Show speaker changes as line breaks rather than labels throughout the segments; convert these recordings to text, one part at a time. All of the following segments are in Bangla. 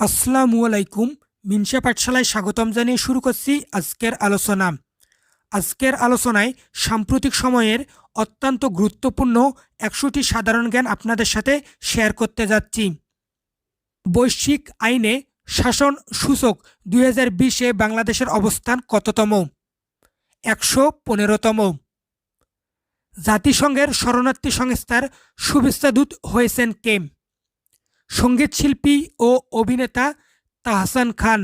আসসালামু আলাইকুম। মিনসা পাঠশালায় স্বাগতম জানিয়ে শুরু করছি আজকের আলোচনা। আজকের আলোচনায় সাম্প্রতিক সময়ের অত্যন্ত গুরুত্বপূর্ণ ১০০টি সাধারণ জ্ঞান আপনাদের সাথে শেয়ার করতে যাচ্ছি। বৈশ্বিক আইনে শাসন সূচক ২০২০-এ বাংলাদেশের অবস্থান কততম? ১১৫তম। জাতিসংঘের শরণার্থী সংস্থার শুভেচ্ছাদূত হয়েছেন কে? সঙ্গীতশিল্পী ও অভিনেতা তাহসান খান।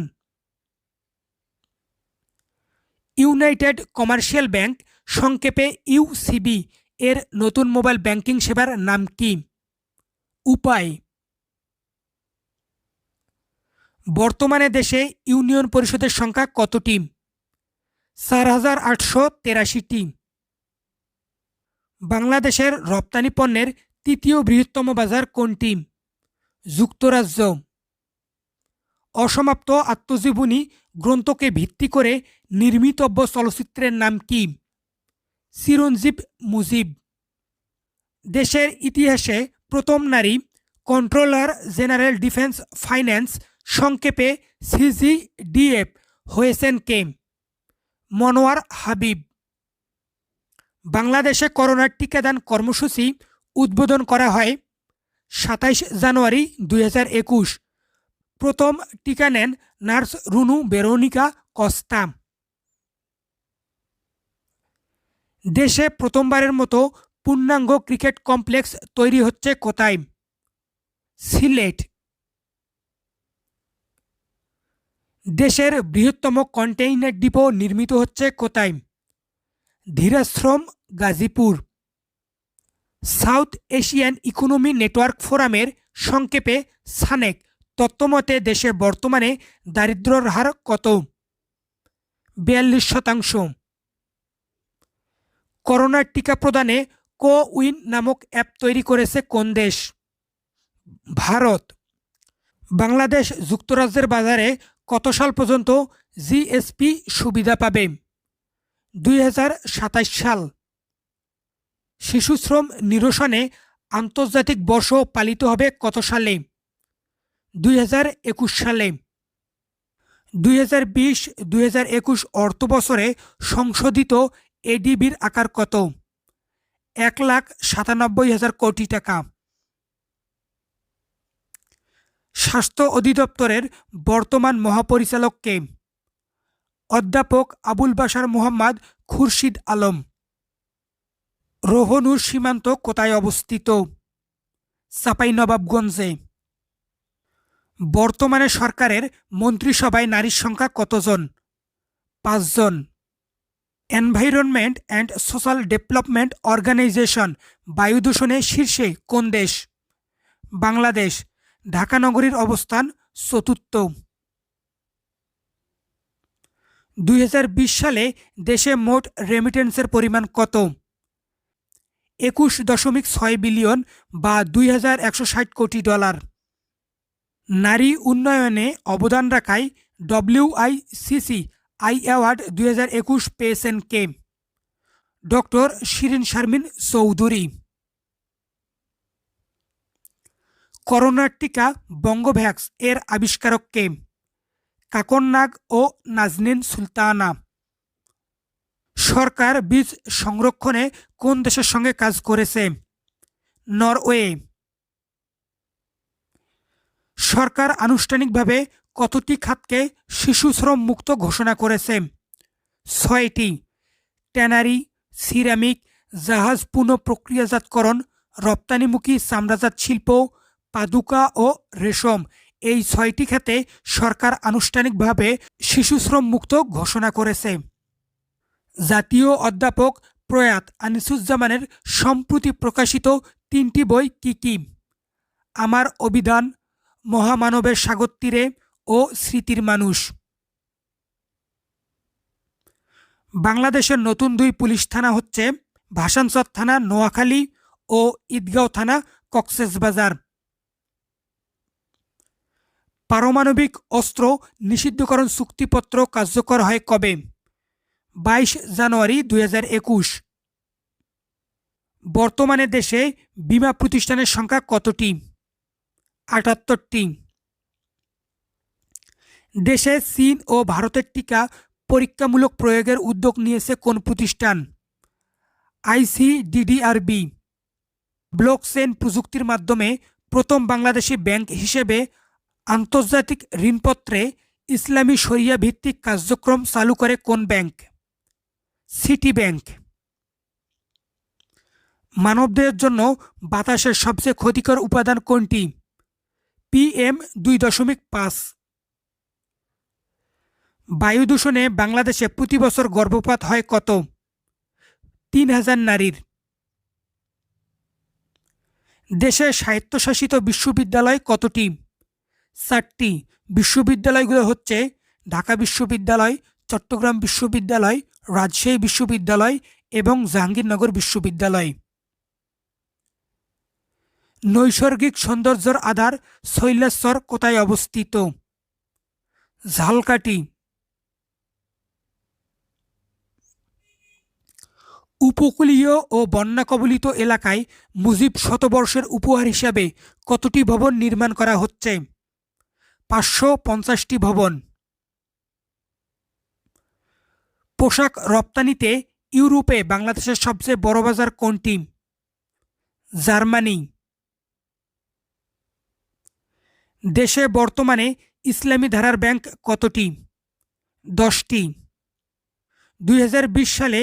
ইউনাইটেড কমার্শিয়াল ব্যাংক, সংক্ষেপে ইউসিবি এর নতুন মোবাইল ব্যাংকিং সেবার নাম কি? উপায়। বর্তমানে দেশে ইউনিয়ন পরিষদের সংখ্যা কতটি? ৪,৮৮৩টি। বাংলাদেশের রপ্তানি পণ্যের তৃতীয় বৃহত্তম বাজার কোনটি? যুক্তরাজ্য। অসমাপ্ত আত্মজীবনী গ্রন্থকে ভিত্তি করে নির্মিতব্য চলচ্চিত্রের নাম কি? চিরঞ্জীব মুজিব। দেশের ইতিহাসে প্রথম নারী কন্ট্রোলার জেনারেল ডিফেন্স ফাইন্যান্স, সংক্ষেপে সিজিডিএফ হয়েছেন কে? মনোয়ার হাবিব। বাংলাদেশে করোনার টিকাদান কর্মসূচি উদ্বোধন করা হয় ২৭ জানুয়ারি ২০২১। প্রথম টিকা নেন নার্স রুনু বেরোনিকা কস্তা। দেশে প্রথমবারের মতো পূর্ণাঙ্গ ক্রিকেট কমপ্লেক্স তৈরি হচ্ছে কোথায়? সিলেট। দেশের বৃহত্তম কন্টেইনার ডিপো নির্মিত হচ্ছে কোথায়? Dhirashram, Gazipur. South Asian economy network ফোরামের, সংক্ষেপে সানেক, তত্ত্বমতে দেশে বর্তমানে দারিদ্র্যের হার কত? ৪২%। করোনার টিকা প্রদানে কোউইন নামক অ্যাপ তৈরি করেছে কোন দেশ? ভারত। বাংলাদেশ যুক্তরাজ্যের বাজারে কত সাল পর্যন্ত জিএসপি সুবিধা পাবে? ২০২৭ সাল। শিশুশ্রম নিরসনে আন্তর্জাতিক বর্ষ পালিত হবে কত সালে? ২০২১ সালে। ২০২০-২০২১ অর্থবছরে সংশোধিত এডিবির আকার কত? ১,৯৭,০০০ কোটি টাকা। স্বাস্থ্য অধিদপ্তরের বর্তমান মহাপরিচালক কে? অধ্যাপক আবুল বাশার মোহাম্মদ খুরশিদ আলম। রোহনুর সীমান্ত কোথায় অবস্থিত? চাঁপাইনবাবগঞ্জে। বর্তমানে সরকারের মন্ত্রিসভায় নারীর সংখ্যা কতজন? ৫ জন। Environment and social development organisation বায়ু দূষণে শীর্ষে কোন দেশ? বাংলাদেশ। ঢাকা নগরীর অবস্থান চতুর্থ। ২০২০ সালে দেশে মোট রেমিটেন্সের পরিমাণ কত? ২১.৬ বিলিয়ন বা ২,১৬০ কোটি ডলার। নারী উন্নয়নে অবদান রাখায় ডব্লিউআইসিসি আই অ্যাওয়ার্ড ২০২১ পেয়েছেন কে? ডক্টর শিরিন শারমিন চৌধুরী। করোনার টিকা বঙ্গভ্যাক্স এর আবিষ্কারক কে? কাকন নাগ ও নাজনীন সুলতানা। সরকার বীজ সংরক্ষণে কোন দেশের সঙ্গে কাজ করেছে? নরওয়ে। সরকার আনুষ্ঠানিকভাবে কতটি খাতকে শিশু শ্রম মুক্ত ঘোষণা করেছে? ৬টি। ট্যানারি, সিরামিক, জাহাজ পুনঃপ্রক্রিয়াজাতকরণ, রপ্তানিমুখী চামড়াজাত শিল্প, পাদুকা ও রেশম, এই ৬টি খাতে সরকার আনুষ্ঠানিকভাবে শিশু শ্রম মুক্ত ঘোষণা করেছে। জাতীয় অধ্যাপক প্রয়াত আনিসুজ্জামানের সম্প্রতি প্রকাশিত ৩টি বই কি কি? আমার অভিধান, মহামানবের সাগর তীরে ও স্মৃতির মানুষ। বাংলাদেশের নতুন ২ পুলিশ থানা হচ্ছে ভাসানচর থানা নোয়াখালী ও ঈদগাঁও থানা কক্সবাজার। পারমাণবিক অস্ত্র নিষিদ্ধকরণ চুক্তিপত্র কার্যকর হয় কবে? ২২ জানুয়ারি ২০২১। বর্তমানে দেশে বীমা প্রতিষ্ঠানের সংখ্যা কতটি? ৭৮টি। দেশে চীন ও ভারতের টিকা পরীক্ষামূলক প্রয়োগের উদ্যোগ নিয়েছে কোন প্রতিষ্ঠান? আইসিডিডিআরবি। ব্লকচেন প্রযুক্তির মাধ্যমে প্রথম বাংলাদেশি ব্যাংক হিসেবে আন্তর্জাতিক ঋণপত্রে ইসলামী শরিয়া ভিত্তিক কার্যক্রম চালু করে কোন ব্যাংক? City bank. মানবদেহের জন্য বাতাসের সবচেয়ে ক্ষতিকর উপাদান কোনটি? PM2.5। বায়ু দূষণে বাংলাদেশে প্রতি বছর গর্ভপাত হয় কত? 3000 নারীর। দেশে স্বায়ত্তশাসিত বিশ্ববিদ্যালয় কতটি? 4টি। বিশ্ববিদ্যালয়গুলো হচ্ছে ঢাকা বিশ্ববিদ্যালয়, চট্টগ্রাম বিশ্ববিদ্যালয়, রাজশাহী বিশ্ববিদ্যালয় এবং জাহাঙ্গীরনগর বিশ্ববিদ্যালয়। নৈসর্গিক সৌন্দর্যের আধার শৈলেশ্বর কোথায় অবস্থিত? ঝালকাঠি। উপকূলীয় ও বন্যা কবলিত এলাকায় মুজিব শতবর্ষের উপহার হিসাবে কতটি ভবন নির্মাণ করা হচ্ছে? 550টি ভবন। পোশাক রপ্তানিতে ইউরোপে বাংলাদেশের সবচেয়ে বড় বাজার কোনটি? জার্মানি। দেশে বর্তমানে ইসলামী ধারার ব্যাংক কতটি? 10টি। 2020 সালে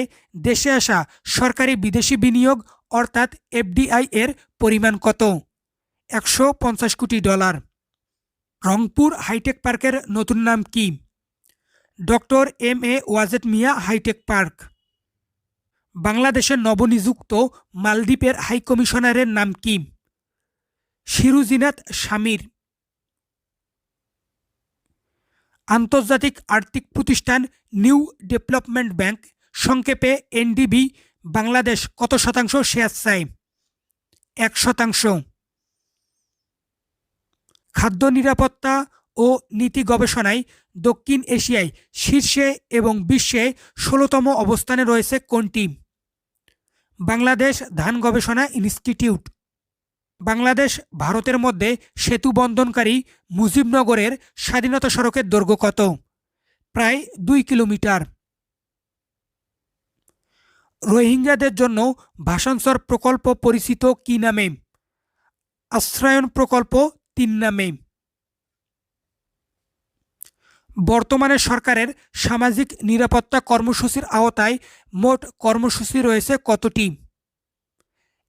দেশে আসা সরকারি বিদেশি বিনিয়োগ অর্থাৎ FDI এর পরিমাণ কত? 150 কোটি ডলার। রংপুর হাইটেক পার্কের নতুন নাম কি? Doctor MA Wazed Miah hi tech park. বাংলাদেশের নবনিযুক্ত মালদ্বীপের হাইকমিশনারের নাম কি? শিরুজিনাত শামির। আন্তর্জাতিক আর্থিক প্রতিষ্ঠান নিউ ডেভেলপমেন্ট ব্যাংক সংক্ষেপে NDB বাংলাদেশ কত শতাংশ শেয়ার চায়? 1%। খাদ্য নিরাপত্তা ও নীতি গবেষণায় দক্ষিণ এশিয়ায় শীর্ষে এবং বিশ্বে 16তম অবস্থানে রয়েছে কোনটি? বাংলাদেশ ধান গবেষণা ইনস্টিটিউট। বাংলাদেশ ভারতের মধ্যে সেতু বন্ধনকারী মুজিবনগরের স্বাধীনতা সড়কের দৈর্ঘ্য কত? প্রায় 2 কিলোমিটার। রোহিঙ্গাদের জন্য ভাষান্তর প্রকল্প পরিচিত কি নামে? আশ্রয়ন প্রকল্প 3 নামে। বর্তমানে সরকারের সামাজিক নিরাপত্তা কর্মসূচির আওতায় মোট কর্মসূচি রয়েছে কতটি?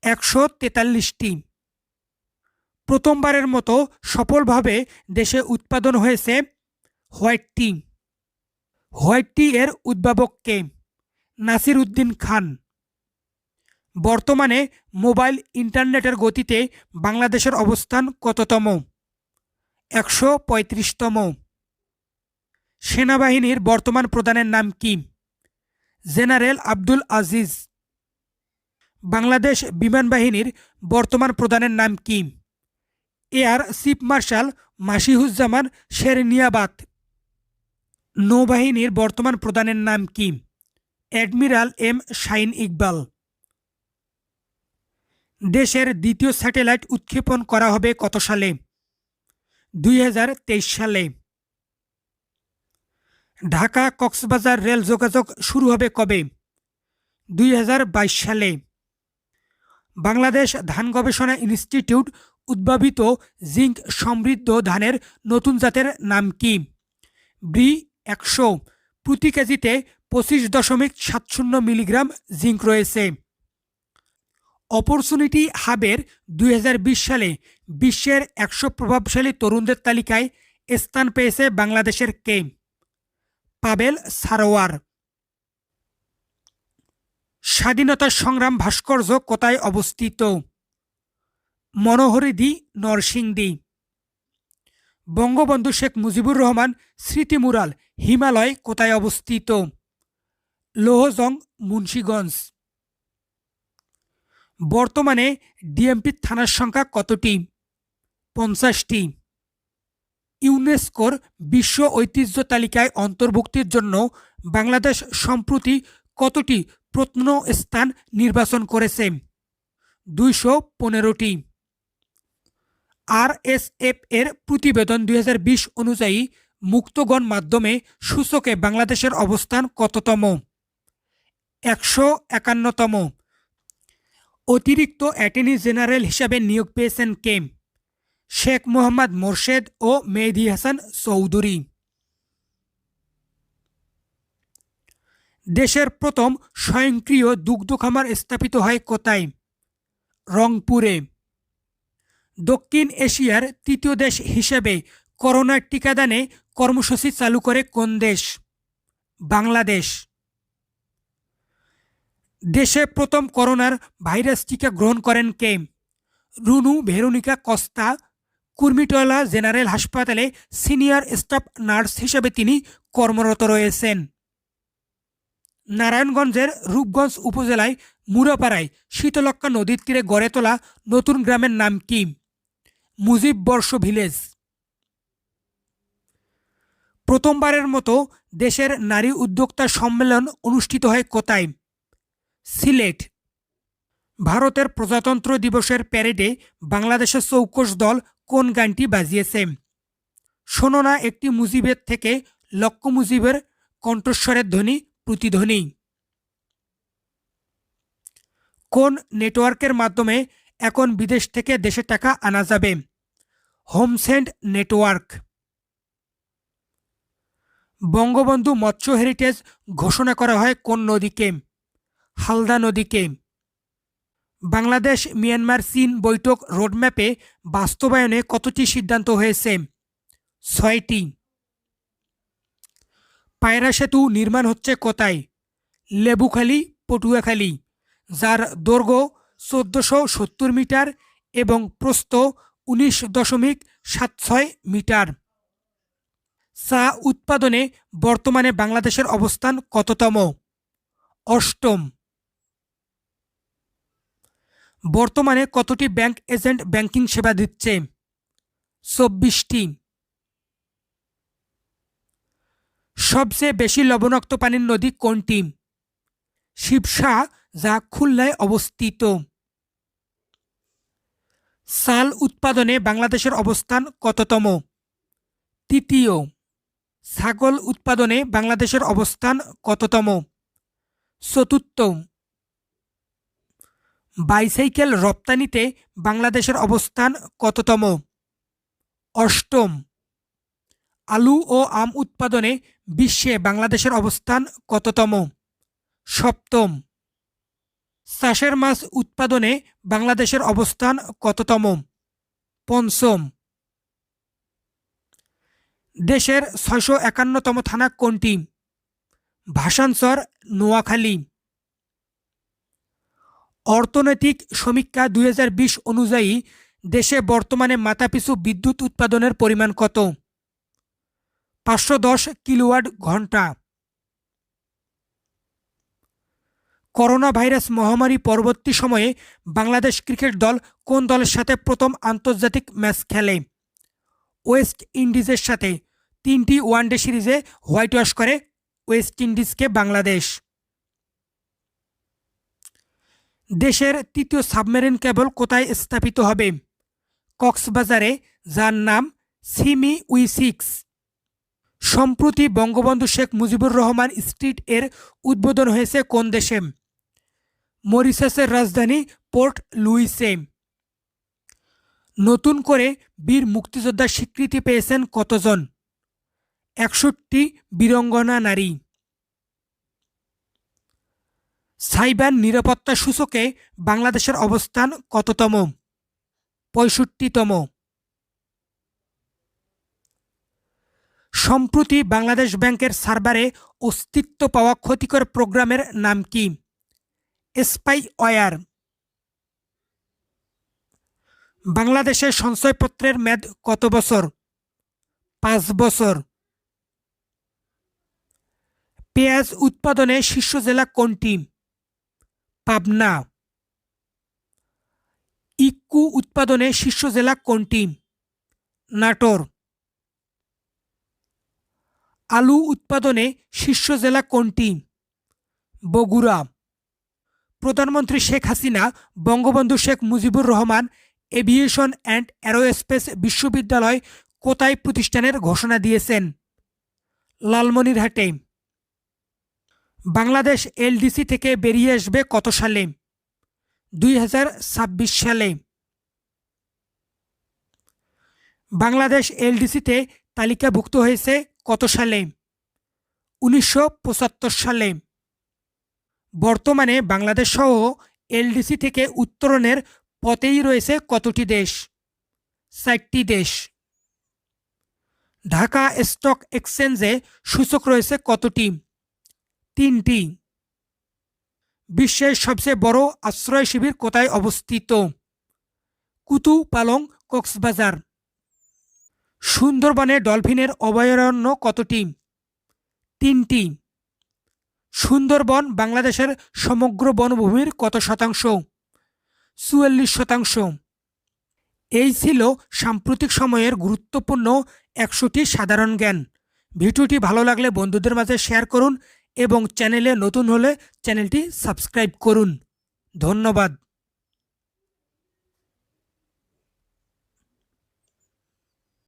143টি। প্রথমবারের মতো সফলভাবে দেশে উৎপাদন হয়েছে হোয়াইট টি। হোয়াইট টি এর উদ্ভাবক কে? নাসির উদ্দিন খান। বর্তমানে মোবাইল ইন্টারনেটের গতিতে বাংলাদেশের অবস্থান কততম? 135তম। সেনাবাহিনীর বর্তমান প্রধানের নাম কি? জেনারেল আব্দুল আজিজ। বাংলাদেশ বিমান বাহিনীর বর্তমান প্রধানের নাম কি? Air chief marshal Masihuzzaman Serniabat. নৌবাহিনীর বর্তমান প্রধানের নাম কি? Admiral M Shahin Iqbal. দেশের দ্বিতীয় স্যাটেলাইট উৎক্ষেপণ করা হবে কত সালে? 2023 সালে। ঢাকা কক্সবাজার রেল যোগাযোগ শুরু হবে কবে? 2022 সালে। বাংলাদেশ ধান গবেষণা ইনস্টিটিউট উদ্ভাবিত জিঙ্ক সমৃদ্ধ ধানের নতুন জাতের নাম কি? ব্রি 100। প্রতি কেজিতে 25.70 মিলিগ্রাম জিঙ্ক রয়েছে। অপরচুনিটি হাবের 2020 সালে বিশ্বের 100 প্রভাবশালী তরুণদের তালিকায় স্থান পেয়েছে বাংলাদেশের কে? পাবেল সারোয়ার। স্বাধীনতা সংগ্রাম ভাস্কর্য কোথায় অবস্থিত? মনোহরিদি, নরসিংদী। বঙ্গবন্ধু শেখ মুজিবুর রহমান স্মৃতি মুরাল হিমালয় কোথায় অবস্থিত? লোহজং, মুন্সিগঞ্জ। বর্তমানে ডিএমপির থানার সংখ্যা কতটি? 50টি। ইউনেস্কোর বিশ্ব ঐতিহ্য তালিকায় অন্তর্ভুক্তির জন্য বাংলাদেশ সম্প্রতি কতটি প্রত্নস্থান নির্বাচন করেছে? 215টি। RSF এর প্রতিবেদন 2020 অনুযায়ী মুক্তগণ মাধ্যমে সূচকে বাংলাদেশের অবস্থান কততম? 151তম। অতিরিক্ত অ্যাটর্নি জেনারেল হিসাবে নিয়োগ পেয়েছেন কে? শেখ মোহাম্মদ মোরশেদ ও মেহেদী হাসান চৌধুরী। দেশের প্রথম স্বয়ংক্রিয় দুগ্ধ খামার স্থাপিত হয় কোথায়? রংপুরে। দক্ষিণ এশিয়ার তৃতীয় দেশ হিসেবে করোনার টিকাদানে কর্মসূচি চালু করে কোন দেশ? বাংলাদেশ। দেশে প্রথম করোনার ভাইরাস টিকা গ্রহণ করেন কে? Runu Veronica Costa. Kurmitola general হাসপাতালে সিনিয়র স্টাফ নার্স হিসেবে তিনি কর্মরত রয়েছেন। নারায়ণগঞ্জের রূপগঞ্জ উপজেলায় মুরাপাড়ায় শীতলক্ষ্যা নদীর তীরে গড়ে তোলা নতুন গ্রামের নাম কি? মুজিব বর্ষ ভিলেজ। প্রথমবারের মতো দেশের নারী উদ্যোক্তা সম্মেলন অনুষ্ঠিত হয় কোথায়? সিলেট। ভারতের প্রজাতন্ত্র দিবসের প্যারেডে বাংলাদেশের চৌকস দল কোন গানটি বাজিয়েছে? শোনো না একটি মুজিবের থেকে লক্ষ মুজিবের কণ্ঠস্বরের ধ্বনি প্রতিধ্বনি। কোন নেটওয়ার্কের মাধ্যমে এখন বিদেশ থেকে দেশে টাকা আনা যাবে? হোমসেন্ড নেটওয়ার্ক। বঙ্গবন্ধু মৎস্য হেরিটেজ ঘোষণা করা হয় কোন নদীকে? হালদা নদীকে। বাংলাদেশ মিয়ানমার চীন বৈঠক রোডম্যাপে বাস্তবায়নে কতটি সিদ্ধান্ত হয়েছে? 6টি। পায়রা সেতু নির্মাণ হচ্ছে কোথায়? লেবুখালী পটুয়াখালী, যার দৈর্ঘ্য 1470 মিটার এবং প্রস্থ 19.76 মিটার। চা উৎপাদনে বর্তমানে বাংলাদেশের অবস্থান কততম? 8ম। বর্তমানে কতটি ব্যাংক এজেন্ট ব্যাংকিং সেবা দিচ্ছে? 24টি। সবচেয়ে বেশি লবণাক্ত পানির নদী কোনটি? শিবসা, যা খুলনায় অবস্থিত। চাল উৎপাদনে বাংলাদেশের অবস্থান কততম? 3য়। ছাগল উৎপাদনে বাংলাদেশের অবস্থান কততম? 4র্থ। বাইসাইকেল রপ্তানিতে বাংলাদেশের অবস্থান কততম? 8ম। আলু ও আম উৎপাদনে বিশ্বে বাংলাদেশের অবস্থান কততম? 7ম। চাষের মাছ উৎপাদনে বাংলাদেশের অবস্থান কততম? 5ম। দেশের 651তম থানা কোনটি? ভাসানচর, নোয়াখালী। অর্থনৈতিক সমীক্ষা 2020 অনুযায়ী দেশে বর্তমানে মাথাপিছু বিদ্যুৎ উৎপাদনের পরিমাণ কত? 510 কিলোওয়াট ঘন্টা। করোনা ভাইরাস মহামারী পরবর্তী সময়ে বাংলাদেশ ক্রিকেট দল কোন দলের সাথে প্রথম আন্তর্জাতিক ম্যাচ খেলে? ওয়েস্ট ইন্ডিজের সাথে। 3টি ওয়ানডে সিরিজে হোয়াইট ওয়াশ করে ওয়েস্ট ইন্ডিজকে বাংলাদেশ। দেশের তৃতীয় সাবমেরিন কেবল কোথায় স্থাপিত হবে? কক্সবাজারে, যার নাম সিমি উই-6। সম্প্রতি বঙ্গবন্ধু শেখ মুজিবুর রহমান স্ট্রিট এর উদ্বোধন হয়েছে কোন দেশে? মরিশাসের রাজধানী পোর্ট লুইসে। নতুন করে বীর মুক্তিযোদ্ধার স্বীকৃতি পেয়েছেন কতজন? 61 বীরাঙ্গনা নারী। সাইবার নিরাপত্তা সূচকে বাংলাদেশের অবস্থান কততম? 65তম। সম্প্রতি বাংলাদেশ ব্যাংকের সার্ভারে অস্তিত্ব পাওয়া ক্ষতিকর প্রোগ্রামের নাম কি? স্পাইওয়্যার। বাংলাদেশের সঞ্চয়পত্রের মেয়াদ কত বছর? 5 বছর। পেঁয়াজ উৎপাদনে শীর্ষ জেলা কোনটি? পাবনা। ইক্কু উৎপাদনে শীর্ষ জেলা কোনটি? নাটোর। আলু উৎপাদনে শীর্ষ জেলা কোনটি? বগুড়া। প্রধানমন্ত্রী Sheikh Hasina Bangabandhu Sheikh Mujibur Rahman aviation and aerospace বিশ্ববিদ্যালয় কোথায় প্রতিষ্ঠানের ঘোষণা দিয়েছেন? লালমনিরহাটে। বাংলাদেশ এলডিসি থেকে বেরিয়ে আসবে কত সালে? 2026 সালে। বাংলাদেশ এলডিসিতে তালিকাভুক্ত হয়েছে কত সালে? 1975 সালে। বর্তমানে বাংলাদেশ সহ এলডিসি থেকে উত্তরণের পথেই রয়েছে কতটি দেশ? 4টি দেশ। ঢাকা স্টক এক্সচেঞ্জে সূচক রয়েছে কতটি? 3টি। বিশ্বের সবচেয়ে বড় আশ্রয় শিবির কোথায় অবস্থিত? কুতুপালং, কক্সবাজার। সুন্দরবনে ডলফিনের অভয়ারণ্য কতটি? 3টি। সুন্দরবন বাংলাদেশের সমগ্র বনভূমির কত শতাংশ? 44%। এই ছিল সাম্প্রতিক সময়ের গুরুত্বপূর্ণ 100টি সাধারণ জ্ঞান। ভিডিওটি ভালো লাগলে বন্ধুদের মাঝে শেয়ার করুন এবং চ্যানেলে নতুন হলে চ্যানেলটি সাবস্ক্রাইব করুন। ধন্যবাদ।